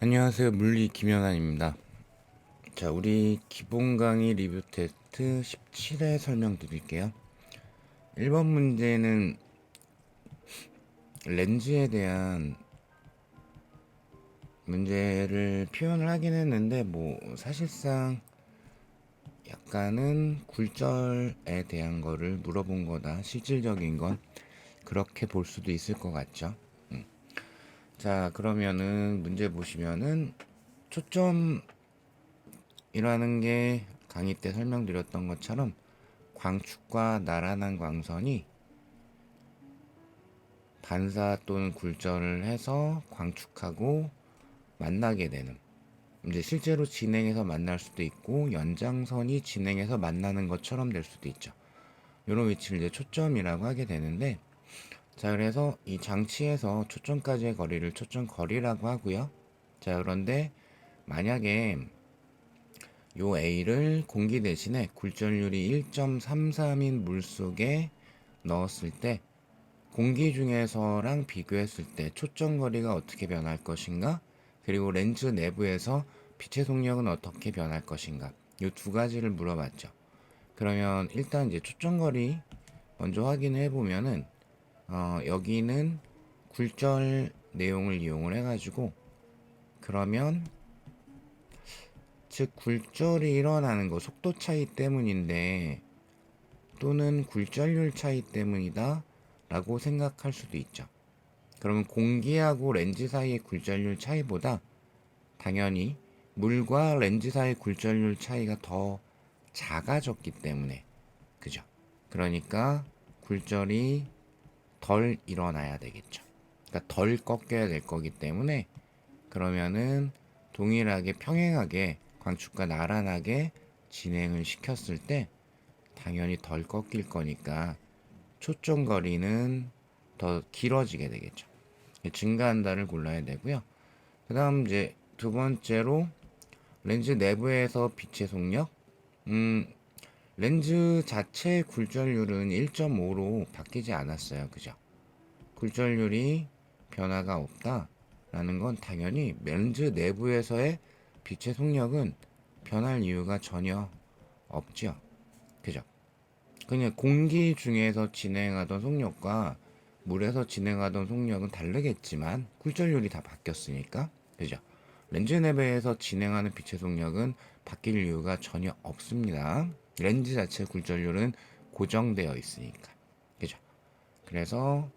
안녕하세요. 물리 김연아입니다. 자, 우리 기본 강의 리뷰 테스트 17회 설명드릴게요. 1번 문제는 렌즈에 대한 문제를 표현을 하긴 했는데 사실상 약간은 굴절에 대한 거를 물어본 거다. 실질적인 건 그렇게 볼 수도 있을 것 같죠. 자, 그러면은 문제 보시면은 초점이라는 게 강의 때 설명드렸던 것처럼 광축과 나란한 광선이 반사 또는 굴절을 해서 광축하고 만나게 되는, 이제 실제로 진행해서 만날 수도 있고 연장선이 진행해서 만나는 것처럼 될 수도 있죠. 이런 위치를 이제 초점이라고 하게 되는데, 자, 그래서 이 장치에서 초점까지의 거리를 초점거리라고 하고요. 자, 그런데 만약에 요 A를 공기 대신에 굴절률이 1.33인 물속에 넣었을 때 공기 중에서랑 비교했을 때 초점거리가 어떻게 변할 것인가, 그리고 렌즈 내부에서 빛의 속력은 어떻게 변할 것인가, 이 두 가지를 물어봤죠. 그러면 일단 이제 초점거리 먼저 확인해 보면은 여기는 굴절 내용을 이용을 해가지고, 그러면 즉 굴절이 일어나는 거 속도 차이 때문인데 또는 굴절률 차이 때문이다 라고 생각할 수도 있죠. 그러면 공기하고 렌즈 사이의 굴절률 차이보다 당연히 물과 렌즈 사이의 굴절률 차이가 더 작아졌기 때문에, 그죠? 그러니까 굴절이 덜 일어나야 되겠죠. 그러니까 덜 꺾여야 될 거기 때문에, 그러면은 동일하게 평행하게 광축과 나란하게 진행을 시켰을 때 당연히 덜 꺾일 거니까 초점 거리는 더 길어지게 되겠죠. 증가한다를 골라야 되고요. 그 다음 이제 두 번째로 렌즈 내부에서 빛의 속력. 렌즈 자체의 굴절률은 1.5로 바뀌지 않았어요. 그죠? 굴절률이 변화가 없다라는 건 당연히 렌즈 내부에서의 빛의 속력은 변할 이유가 전혀 없죠. 그죠? 그냥 공기 중에서 진행하던 속력과 물에서 진행하던 속력은 다르겠지만 굴절률이 다 바뀌었으니까, 그죠? 렌즈 내부에서 진행하는 빛의 속력은 바뀔 이유가 전혀 없습니다. 렌즈 자체 굴절률은 고정되어 있으니까, 그죠? 그래서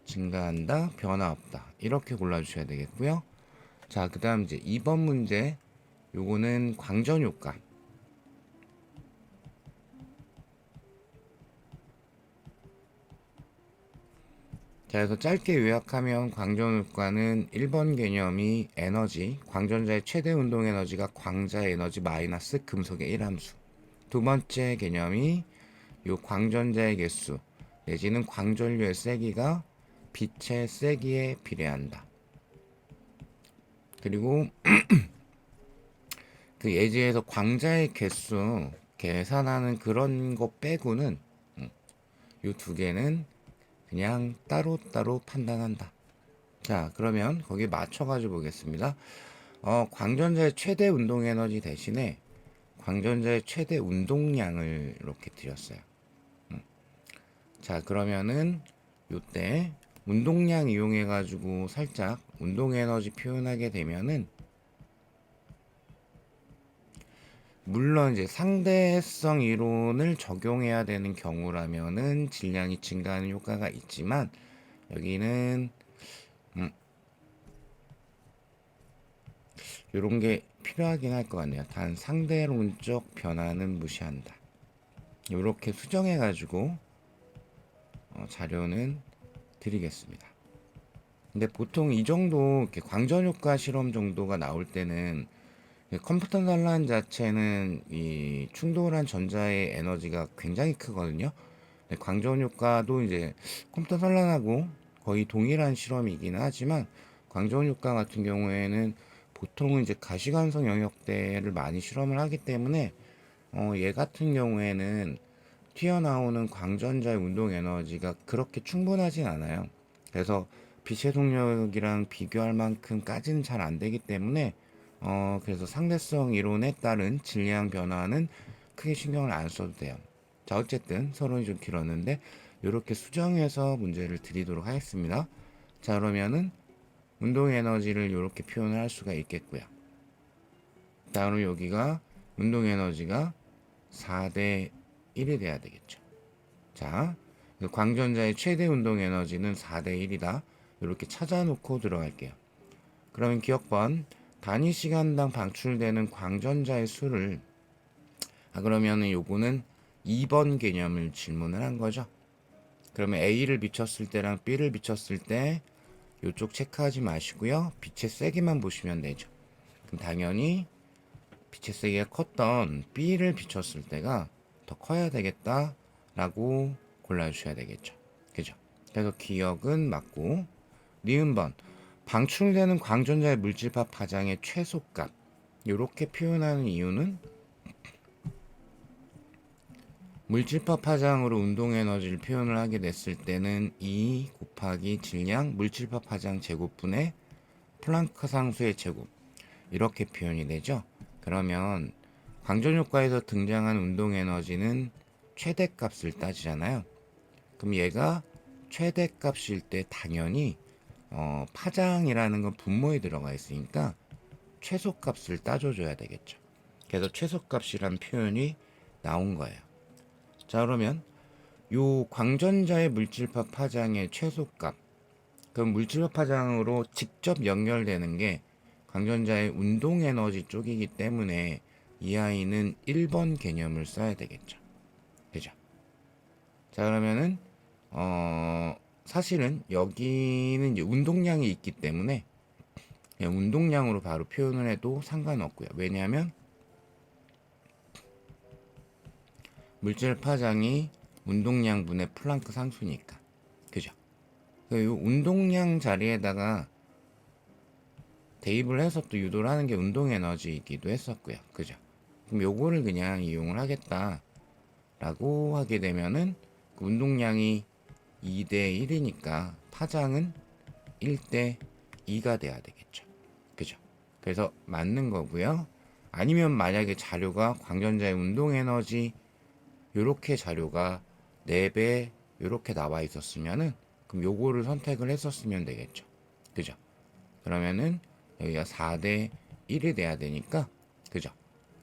증가한다, 변화 없다, 이렇게 골라주셔야 되겠고요. 자, 그 다음 이제 2번 문제, 요거는 광전 효과. 자, 그래서 짧게 요약하면 광전 효과는 1번 개념이 에너지, 광전자의 최대 운동 에너지가 광자의 에너지 마이너스 금속의 1함수. 두 번째 개념이 요 광전자의 개수 내지는 광전류의 세기가 빛의 세기에 비례한다. 그리고 그 예제에서 광자의 개수 계산하는 그런 거 빼고는 요 두 개는 그냥 따로따로 판단한다. 자, 그러면 거기에 맞춰가지고 보겠습니다. 광전자의 최대 운동 에너지 대신에 광전자의 최대 운동량을 이렇게 드렸어요. 자, 그러면은 요때 운동량 이용해가지고 살짝 운동 에너지 표현하게 되면은, 물론 이제 상대성 이론을 적용해야 되는 경우라면은 질량이 증가하는 효과가 있지만, 여기는 요런 게 필요하긴 할 것 같네요. 단 상대론적 변화는 무시한다. 요렇게 수정해 가지고 자료는 드리겠습니다. 근데 보통 이 정도 이렇게 광전 효과 실험 정도가 나올 때는 컴퓨터 산란 자체는 이 충돌한 전자의 에너지가 굉장히 크거든요. 근데 광전 효과도 이제 컴퓨터 산란하고 거의 동일한 실험이긴 하지만, 광전 효과 같은 경우에는 보통은 이제 가시관성 영역대를 많이 실험을 하기 때문에 얘 같은 경우에는 튀어나오는 광전자의 운동 에너지가 그렇게 충분하진 않아요. 그래서 빛의 속력이랑 비교할 만큼까지는 잘 안 되기 때문에 그래서 상대성 이론에 따른 질량 변화는 크게 신경을 안 써도 돼요. 자, 어쨌든 서론이 좀 길었는데 이렇게 수정해서 문제를 드리도록 하겠습니다. 자, 그러면은 운동 에너지를 이렇게 표현을 할 수가 있겠고요. 다음 여기가 운동 에너지가 4대 1이 돼야 되겠죠. 자, 광전자의 최대 운동 에너지는 4대 1이다. 이렇게 찾아놓고 들어갈게요. 그러면 기억번 단위 시간당 방출되는 광전자의 수를 그러면은 요거는 2번 개념을 질문을 한 거죠. 그러면 A를 비췄을 때랑 B를 비췄을 때 요쪽 체크하지 마시고요. 빛의 세기만 보시면 되죠. 그럼 당연히 빛의 세기가 컸던 B를 비췄을 때가 더 커야 되겠다라고 골라주셔야 되겠죠. 그죠? 그래서 기억은 맞고 니은번 방출되는 광전자의 물질파 파장의 최소값 이렇게 표현하는 이유는 물질파 파장으로 운동 에너지를 표현을 하게 됐을 때는 2 곱하기 질량 물질파 파장 제곱분의 플랑크 상수의 제곱 이렇게 표현이 되죠. 그러면 광전 효과에서 등장한 운동 에너지는 최대값을 따지잖아요. 그럼 얘가 최대값일 때 당연히 파장이라는 건 분모에 들어가 있으니까 최소값을 따져줘야 되겠죠. 그래서 최소값이란 표현이 나온 거예요. 자, 그러면 요 광전자의 물질파 파장의 최소값, 그럼 물질파 파장으로 직접 연결되는 게 광전자의 운동 에너지 쪽이기 때문에 이 아이는 1번 개념을 써야 되겠죠. 그죠? 자, 그러면은 사실은 여기는 이제 운동량이 있기 때문에 그냥 운동량으로 바로 표현을 해도 상관없고요. 왜냐하면 물질 파장이 운동량분의 플랑크 상수니까. 그죠? 이 운동량 자리에다가 대입을 해서 또 유도를 하는 게 운동 에너지이기도 했었고요. 그죠? 그럼 요거를 그냥 이용을 하겠다라고 하게 되면은 그 운동량이 2대 1이니까 파장은 1대 2가 돼야 되겠죠. 그죠? 그래서 맞는 거고요. 아니면 만약에 자료가 광전자의 운동 에너지 요렇게 자료가 4배 요렇게 나와 있었으면은 그럼 요거를 선택을 했었으면 되겠죠. 그죠? 그러면은 여기가 4대 1이 돼야 되니까 그죠?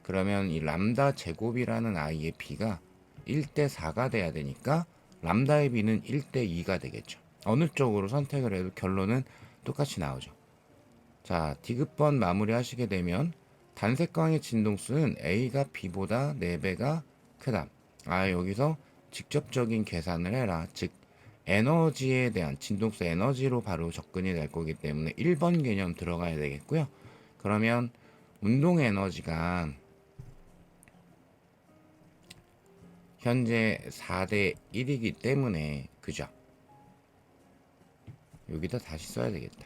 그러면 이 람다 제곱이라는 아이의 b가 1대 4가 돼야 되니까 람다의 b는 1대 2가 되겠죠. 어느 쪽으로 선택을 해도 결론은 똑같이 나오죠. 자, 디귿번 마무리 하시게 되면 단색광의 진동수는 A가 B보다 4배가 크다. 여기서 직접적인 계산을 해라. 즉, 에너지에 대한 진동수 에너지로 바로 접근이 될 거기 때문에 1번 개념 들어가야 되겠고요. 그러면 운동 에너지가 현재 4대 1이기 때문에 그죠? 여기다 다시 써야 되겠다.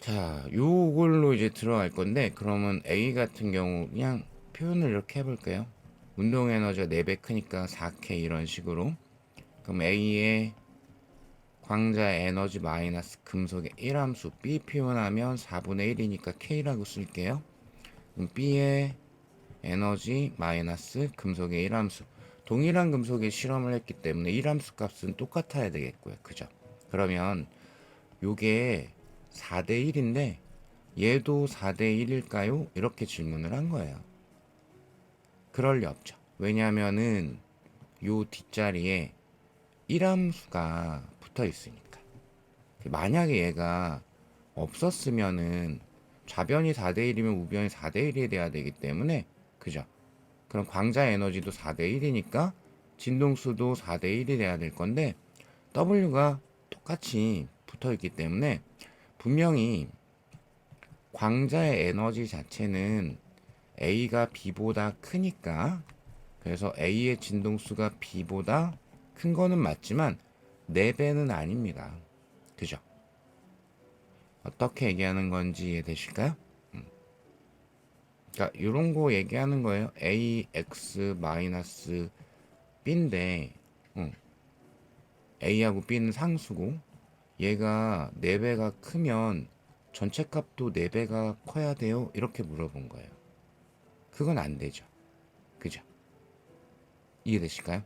자, 요걸로 이제 들어갈 건데 그러면 A 같은 경우 그냥 표현을 이렇게 해볼게요. 운동 에너지가 4배 크니까 4K 이런 식으로. 그럼 A의 광자 에너지 마이너스 금속의 1함수 B 표현하면 4분의 1이니까 K라고 쓸게요. 그럼 B의 에너지 마이너스 금속의 1함수. 동일한 금속의 실험을 했기 때문에 1함수 값은 똑같아야 되겠고요. 그죠? 그러면 요게 4대 1인데 얘도 4대 1일까요? 이렇게 질문을 한 거예요. 그럴 리 없죠. 왜냐하면은 요 뒷자리에 1함수가 붙어 있으니까. 만약에 얘가 없었으면은 좌변이 4대 1이면 우변이 4대 1이 돼야 되기 때문에 그죠? 그럼 광자 에너지도 4대 1이니까 진동수도 4대 1이 돼야 될 건데 W가 똑같이 붙어 있기 때문에 분명히 광자의 에너지 자체는 A가 B보다 크니까 그래서 A의 진동수가 B보다 큰 거는 맞지만 4배는 아닙니다. 그죠? 어떻게 얘기하는 건지 이해되실까요? 그러니까 이런 거 얘기하는 거예요. ax-b인데 a하고 b는 상수고 얘가 4배가 크면 전체 값도 4배가 커야 돼요? 이렇게 물어본 거예요. 그건 안 되죠. 그죠? 이해되실까요?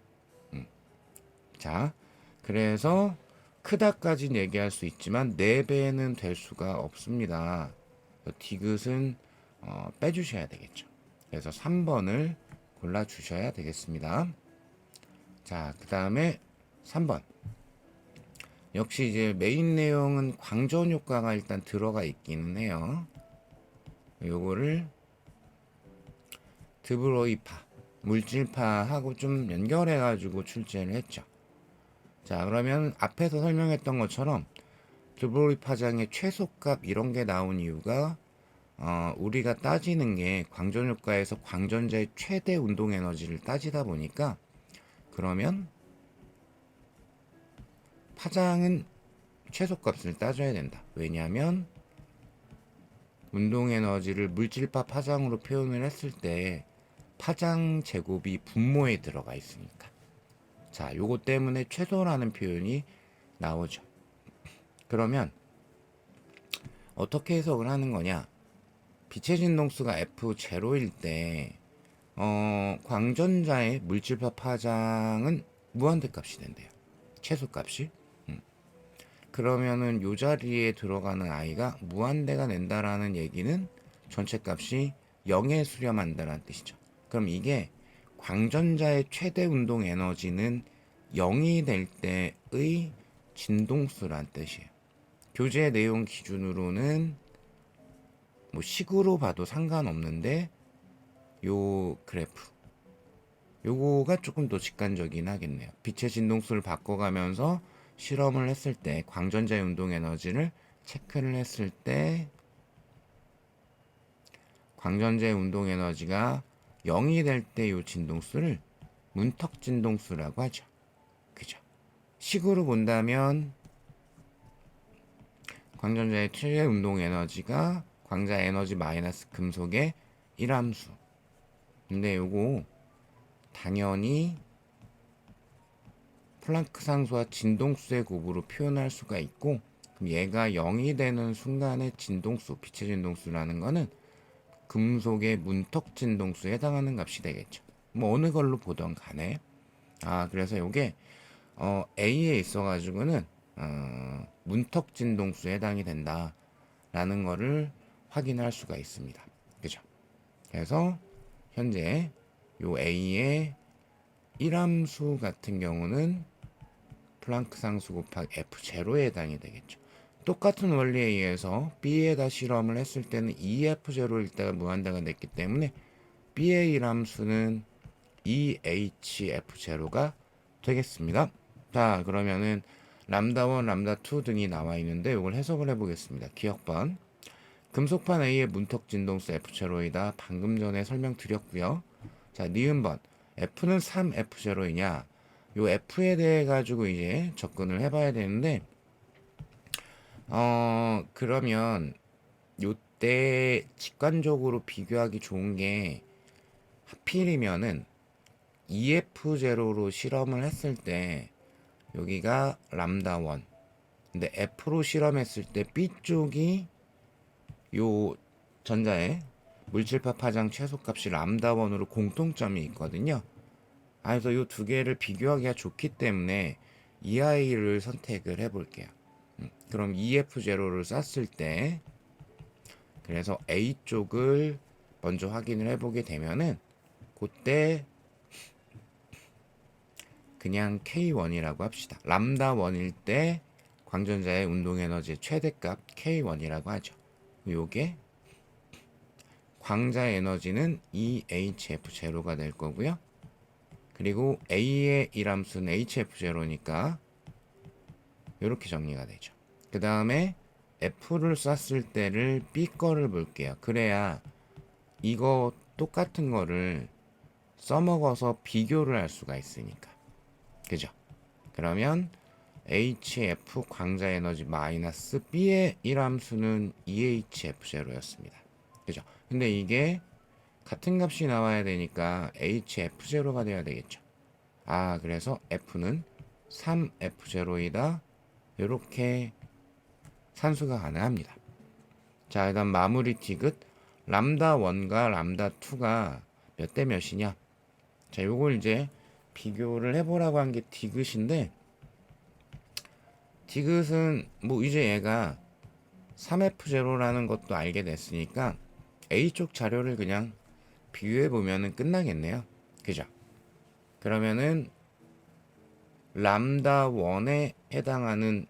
자, 그래서 크다까지는 얘기할 수 있지만 4배는 될 수가 없습니다. 디귿은 빼주셔야 되겠죠. 그래서 3번을 골라주셔야 되겠습니다. 자, 그 다음에 3번. 역시 이제 메인 내용은 광전 효과가 일단 들어가 있기는 해요. 요거를 드브로이파, 물질파하고 좀 연결해가지고 출제를 했죠. 자, 그러면 앞에서 설명했던 것처럼 드브로이 파장의 최소값 이런 게 나온 이유가 우리가 따지는 게 광전 효과에서 광전자의 최대 운동 에너지를 따지다 보니까 그러면 파장은 최소값을 따져야 된다. 왜냐하면 운동 에너지를 물질파 파장으로 표현을 했을 때 파장 제곱이 분모에 들어가 있으니까. 자, 요거 때문에 최소라는 표현이 나오죠. 그러면 어떻게 해석을 하는 거냐? 빛의 진동수가 F0일 때 광전자의 물질파 파장은 무한대 값이 된대요. 최소값이. 그러면은 요 자리에 들어가는 아이가 무한대가 된다라는 얘기는 전체 값이 0에 수렴한다는 뜻이죠. 그럼 이게 광전자의 최대 운동 에너지는 0이 될 때의 진동수란 뜻이에요. 교재 내용 기준으로는 뭐 식으로 봐도 상관없는데 요 그래프 요거가 조금 더 직관적이긴 하겠네요. 빛의 진동수를 바꿔가면서 실험을 했을 때 광전자의 운동 에너지를 체크를 했을 때 광전자의 운동 에너지가 0이 될 때 요 진동수를 문턱 진동수라고 하죠. 그죠? 식으로 본다면 광전자의 최대 운동 에너지가 광자 에너지 마이너스 금속의 1함수. 근데 요거 당연히 플랑크 상수와 진동수의 곱으로 표현할 수가 있고, 그럼 얘가 0이 되는 순간의 진동수, 빛의 진동수라는 거는 금속의 문턱 진동수에 해당하는 값이 되겠죠. 뭐 어느 걸로 보던 간에. 그래서 요게 A에 있어가지고는 문턱 진동수에 해당이 된다라는 거를 확인할 수가 있습니다. 그죠? 그래서 현재 요 A의 1함수 같은 경우는 플랑크 상수 곱하기 F0에 해당이 되겠죠. 똑같은 원리에 의해서 B에다 실험을 했을 때는 2F0일 때가 무한대가 됐기 때문에 B의 1함수는 2HF0가 되겠습니다. 자, 그러면은 람다1, 람다2 등이 나와 있는데 이걸 해석을 해보겠습니다. 기억번. 금속판 A의 문턱 진동수 F0이다. 방금 전에 설명드렸고요. 자, 니은번. F는 3F0이냐? 요 F에 대해 가지고 이제 접근을 해봐야 되는데, 그러면 요때 직관적으로 비교하기 좋은 게 하필이면은 EF0로 실험을 했을 때 여기가 람다 1. 근데 F로 실험했을 때 B쪽이 요 전자의 물질파 파장 최소값이 람다 1으로 공통점이 있거든요. 그래서 이 두 개를 비교하기가 좋기 때문에 이 아이를 선택을 해볼게요. 그럼 EF0를 쐈을 때 그래서 A 쪽을 먼저 확인을 해보게 되면은 그때 그냥 K1이라고 합시다. 람다 1일 때 광전자의 운동 에너지의 최대값 K1이라고 하죠. 요게 광자 에너지는 EHF0가 될 거고요. 그리고 A의 일함수는 HF0니까 이렇게 정리가 되죠. 그 다음에 F를 쐈을 때를 B 거를 볼게요. 그래야 이거 똑같은 거를 써먹어서 비교를 할 수가 있으니까. 그죠? 그러면 HF 광자 에너지 마이너스 B의 1함수는 EHF0였습니다. 그죠? 근데 이게 같은 값이 나와야 되니까 HF0가 돼야 되겠죠. 아, 그래서 F는 3F0이다. 이렇게 산수가 가능합니다. 자, 일단 마무리 디귿. 람다 1과 람다 2가 몇 대 몇이냐? 자, 요걸 이제 비교를 해보라고 한 게 디귿인데, 디귿은 뭐 이제 얘가 3F0라는 것도 알게 됐으니까 A쪽 자료를 그냥 비교해 보면은 끝나겠네요. 그죠? 그러면은 람다 1에 해당하는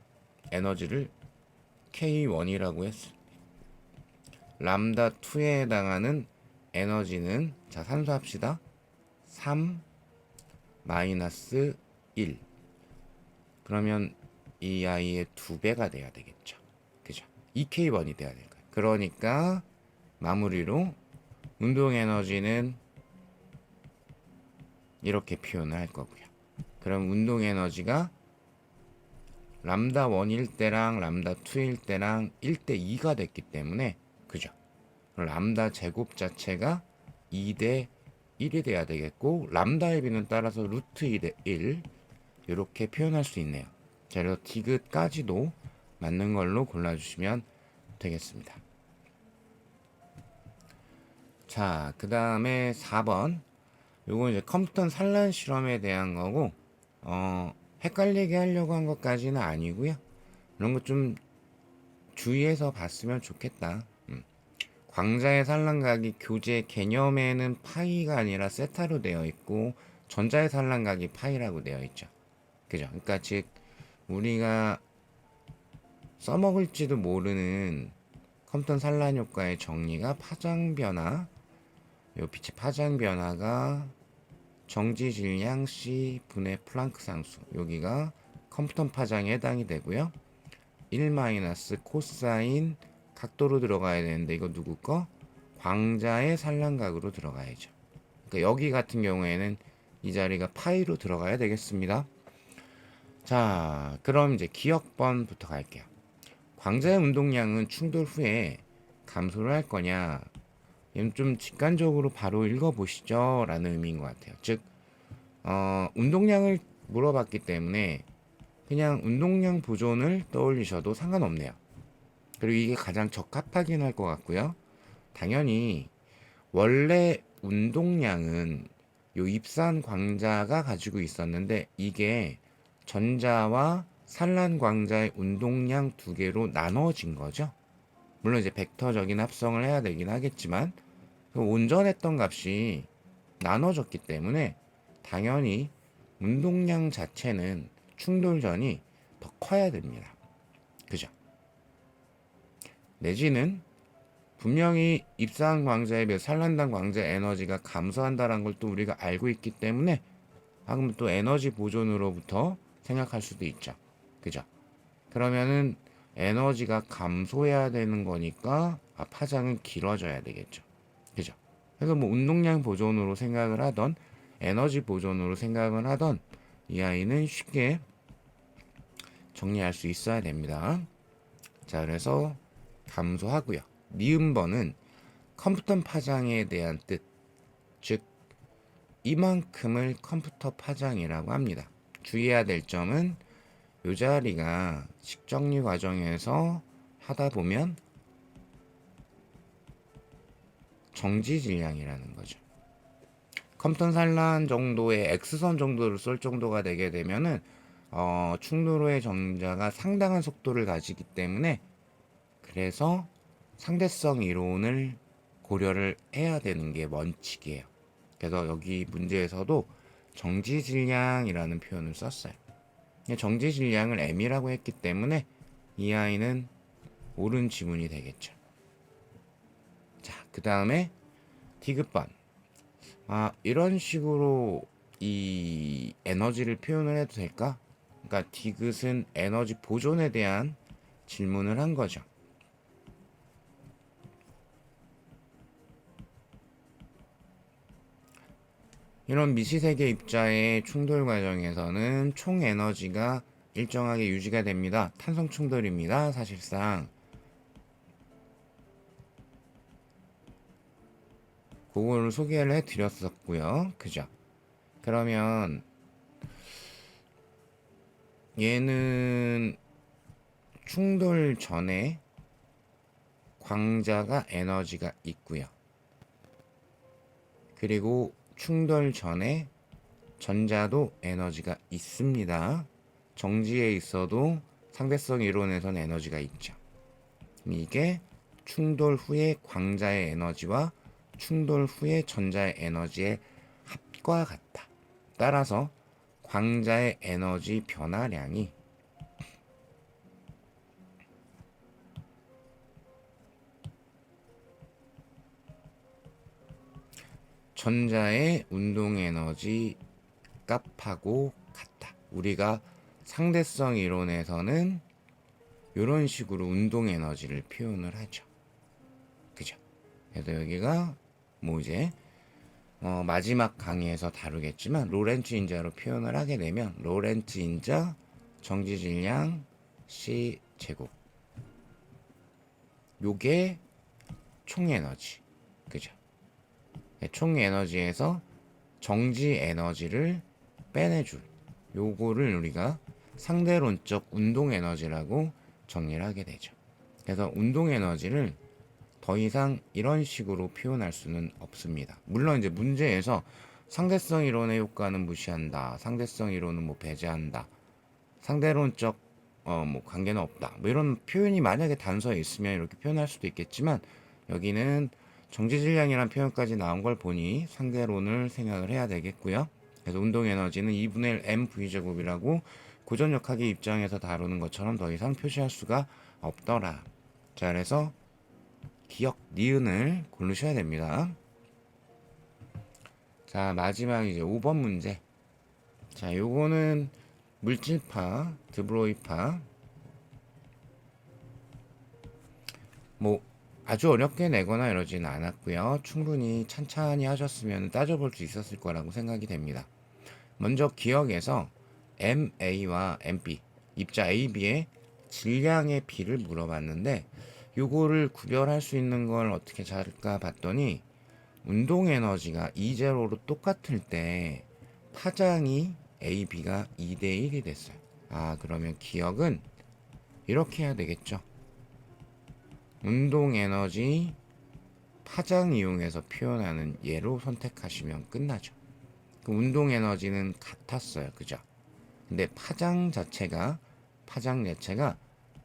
에너지를 K1이라고 했어. 람다 2에 해당하는 에너지는 자, 산수합시다. 3 마이너스 1. 그러면 이 아이의 2배가 돼야 되겠죠. 그죠? 2K1이 돼야 될 거예요. 그러니까 마무리로 운동 에너지는 이렇게 표현을 할 거고요. 그럼 운동 에너지가 람다 1일 때랑 람다 2일 때랑 1대 2가 됐기 때문에 그죠? 람다 제곱 자체가 2대 1이 돼야 되겠고 람다의 비는 따라서 루트 2대 1 이렇게 표현할 수 있네요. 자, 그래서 디귿까지도 맞는 걸로 골라주시면 되겠습니다. 자, 그 다음에 4번. 요거 이제 컴퓨터 산란 실험에 대한 거고, 헷갈리게 하려고 한 것까지는 아니고요. 이런 거 좀 주의해서 봤으면 좋겠다. 광자의 산란각이 교재 개념에는 파이가 아니라 세타로 되어 있고, 전자의 산란각이 파이라고 되어 있죠. 그죠? 그러니까 즉, 우리가 써먹을지도 모르는 컴퓨터 산란 효과의 정리가 파장 변화, 요 빛의 파장 변화가 정지 질량 C 분의 플랑크 상수, 여기가 컴퓨터 파장에 해당이 되고요. 1 마이너스 코사인 각도로 들어가야 되는데 이거 누구 거? 광자의 산란각으로 들어가야죠. 그러니까 여기 같은 경우에는 이 자리가 파이로 들어가야 되겠습니다. 자, 그럼 이제 기억번부터 갈게요. 광자의 운동량은 충돌 후에 감소를 할 거냐? 얘는 좀 직관적으로 바로 읽어보시죠 라는 의미인 것 같아요. 즉 운동량을 물어봤기 때문에 그냥 운동량 보존을 떠올리셔도 상관없네요. 그리고 이게 가장 적합하긴 할 것 같고요. 당연히 원래 운동량은 요 입산 광자가 가지고 있었는데 이게 전자와 산란 광자의 운동량 두 개로 나눠진 거죠. 물론 이제 벡터적인 합성을 해야 되긴 하겠지만 온전했던 값이 나눠졌기 때문에 당연히 운동량 자체는 충돌전이 더 커야 됩니다. 그죠? 내지는 분명히 입사한 광자에 비해 산란당 광자 에너지가 감소한다는 걸 또 우리가 알고 있기 때문에 방금 또 에너지 보존으로부터 생각할 수도 있죠. 그죠? 그러면은 에너지가 감소해야 되는 거니까 파장은 길어져야 되겠죠. 그죠? 그래서 뭐 운동량 보존으로 생각을 하던 에너지 보존으로 생각을 하던 이 아이는 쉽게 정리할 수 있어야 됩니다. 자, 그래서 감소하고요. 니은번은 컴퓨터 파장에 대한 뜻, 즉 이만큼을 컴퓨터 파장이라고 합니다. 주의해야 될 점은 이 자리가 식정리 과정에서 하다 보면 정지 질량이라는 거죠. 컴퓨터 산란 정도의 X선 정도를 쏠 정도가 되게 되면은 충돌후의 정자가 상당한 속도를 가지기 때문에 그래서 상대성 이론을 고려를 해야 되는 게 원칙이에요. 그래서 여기 문제에서도 정지 질량이라는 표현을 썼어요. 정지 질량을 M이라고 했기 때문에 이 아이는 옳은 지문이 되겠죠. 자, 그 다음에 디귿번. 이런 식으로 이 에너지를 표현을 해도 될까? 그러니까 디귿은 에너지 보존에 대한 질문을 한 거죠. 이런 미시세계 입자의 충돌 과정에서는 총 에너지가 일정하게 유지가 됩니다. 탄성 충돌입니다. 사실상 그거를 소개를 해드렸었고요. 그죠? 그러면 얘는 충돌 전에 광자가 에너지가 있고요. 그리고 충돌 전에 전자도 에너지가 있습니다. 정지에 있어도 상대성 이론에서는 에너지가 있죠. 이게 충돌 후의 광자의 에너지와 충돌 후의 전자의 에너지의 합과 같다. 따라서 광자의 에너지 변화량이 전자의 운동 에너지 값하고 같다. 우리가 상대성 이론에서는 이런 식으로 운동 에너지를 표현을 하죠. 그죠? 그래서 여기가 뭐 이제 마지막 강의에서 다루겠지만 로렌츠 인자로 표현을 하게 되면 로렌츠 인자 정지 질량 C 제곱 요게 총 에너지. 그죠? 총 에너지에서 정지 에너지를 빼내줄 요거를 우리가 상대론적 운동 에너지라고 정리를 하게 되죠. 그래서 운동 에너지를 더 이상 이런 식으로 표현할 수는 없습니다. 물론 이제 문제에서 상대성 이론의 효과는 무시한다. 상대성 이론은 뭐 배제한다. 상대론적 뭐 관계는 없다. 뭐 이런 표현이 만약에 단서에 있으면 이렇게 표현할 수도 있겠지만 여기는 정지질량이라는 표현까지 나온 걸 보니 상대론을 생각을 해야 되겠고요. 그래서 운동 에너지는 2분의 1 mv제곱이라고 고전역학의 입장에서 다루는 것처럼 더 이상 표시할 수가 없더라. 자, 그래서 기억 니은을 고르셔야 됩니다. 자, 마지막 이제 5번 문제. 자, 요거는 물질파, 드브로이파. 뭐 아주 어렵게 내거나 이러진 않았고요. 충분히 찬찬히 하셨으면 따져볼 수 있었을 거라고 생각이 됩니다. 먼저 기억에서 MA와 MP, 입자 AB의 질량의 B를 물어봤는데 요거를 구별할 수 있는 걸 어떻게 잘까 봤더니 운동 에너지가 E0로 똑같을 때 파장이 AB가 2대 1이 됐어요. 아, 그러면 기억은 이렇게 해야 되겠죠. 운동 에너지 파장 이용해서 표현하는 예로 선택하시면 끝나죠. 그 운동 에너지는 같았어요. 그죠? 근데 파장 자체가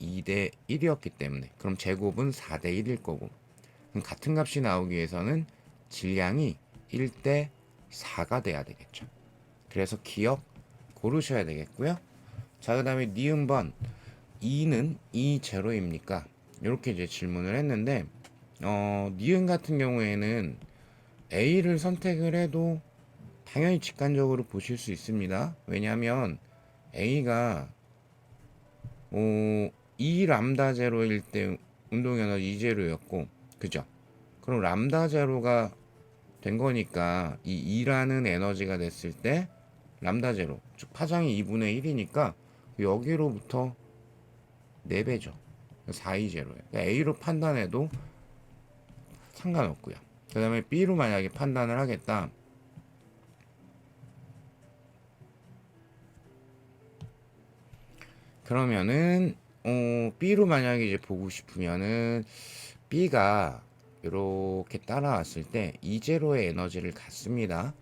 2대 1이었기 때문에 그럼 제곱은 4대 1일 거고 그럼 같은 값이 나오기 위해서는 질량이 1대 4가 돼야 되겠죠. 그래서 기억 고르셔야 되겠고요. 자, 그 다음에 니은번 2는 E0입니까? 이렇게 이제 질문을 했는데 니은 같은 경우에는 A를 선택을 해도 당연히 직관적으로 보실 수 있습니다. 왜냐하면 A가 2 람다 제로일 때 운동 에너지 2 제로였고, 그죠? 그럼 람다 제로가 된 거니까 이 2라는 에너지가 됐을 때 람다 제로, 즉 파장이 2분의 1이니까 여기로부터 4배죠. 4, 2 제로예요. 그러니까 A로 판단해도 상관없고요. 그 다음에 B로 만약에 판단을 하겠다. 그러면은 B로 만약에 이제 보고 싶으면은 B가 이렇게 따라왔을 때 E0의 에너지를 갖습니다.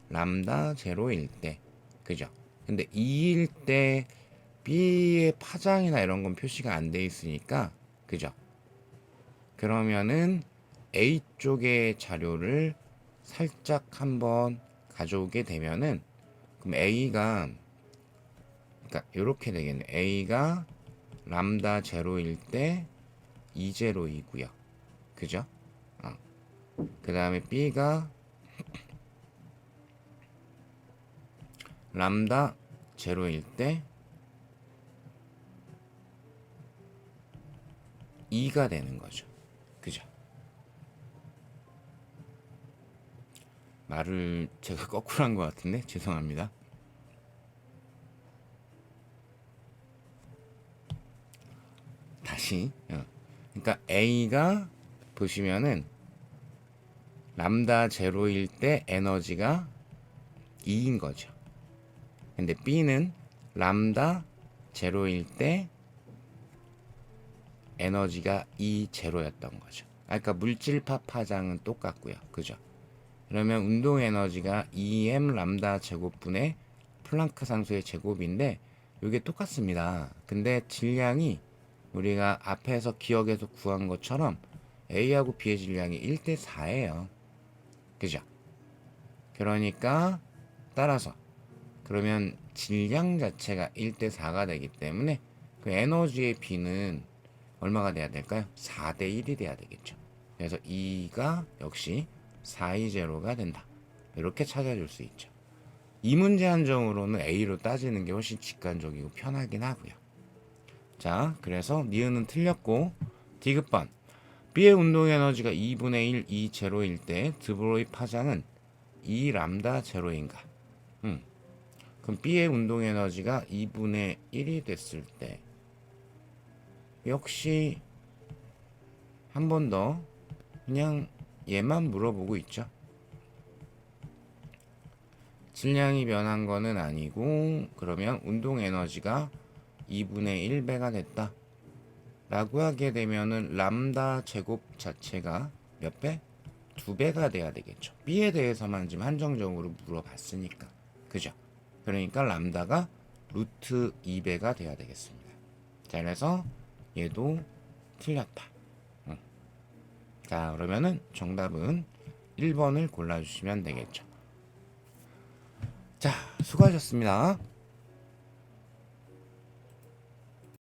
람다 제로일 때, 그죠? 근데 2일 때 B의 파장이나 이런 건 표시가 안 돼 있으니까, 그죠? 그러면은 A 쪽의 자료를 살짝 한번 가져오게 되면은 그럼 A가 그러니까 이렇게 되겠네. A가 람다 제로일 때 2제로이고요. 그죠? 그 다음에 B가 람다 제로일 때 2가 되는 거죠. 그죠? 말을 제가 거꾸로 한 것 같은데 죄송합니다. 그치? 그러니까 A가 보시면은 람다 제로일 때 에너지가 2인 거죠. 근데 B는 람다 제로일 때 에너지가 2 제로였던 거죠. 그러니까 물질파 파장은 똑같고요. 그죠? 그러면 운동 에너지가 2m 람다 제곱분의 플랑크 상수의 제곱인데 이게 똑같습니다. 근데 질량이 우리가 앞에서 기억에서 구한 것처럼 A하고 B의 질량이 1대 4예요. 그죠? 그러니까 따라서 그러면 질량 자체가 1대 4가 되기 때문에 그 에너지의 B는 얼마가 돼야 될까요? 4대 1이 돼야 되겠죠. 그래서 2가 역시 4이 제로가 된다. 이렇게 찾아줄 수 있죠. 이 문제 한정으로는 A로 따지는 게 훨씬 직관적이고 편하긴 하고요. 자, 그래서 니은은 틀렸고 디귿번 B의 운동 에너지가 2분의 1, 2 제로일 때 드브로이 파장은 2 람다 제로인가? 그럼 B의 운동 에너지가 2분의 1이 됐을 때 역시 한 번 더 그냥 얘만 물어보고 있죠. 질량이 변한 거는 아니고 그러면 운동 에너지가 2분의 1배가 됐다 라고 하게 되면은 람다 제곱 자체가 몇 배? 2배가 돼야 되겠죠. B에 대해서만 지금 한정적으로 물어봤으니까. 그죠? 그러니까 람다가 루트 2배가 돼야 되겠습니다. 자, 그래서 얘도 틀렸다. 자, 그러면은 정답은 1번을 골라주시면 되겠죠. 자, 수고하셨습니다.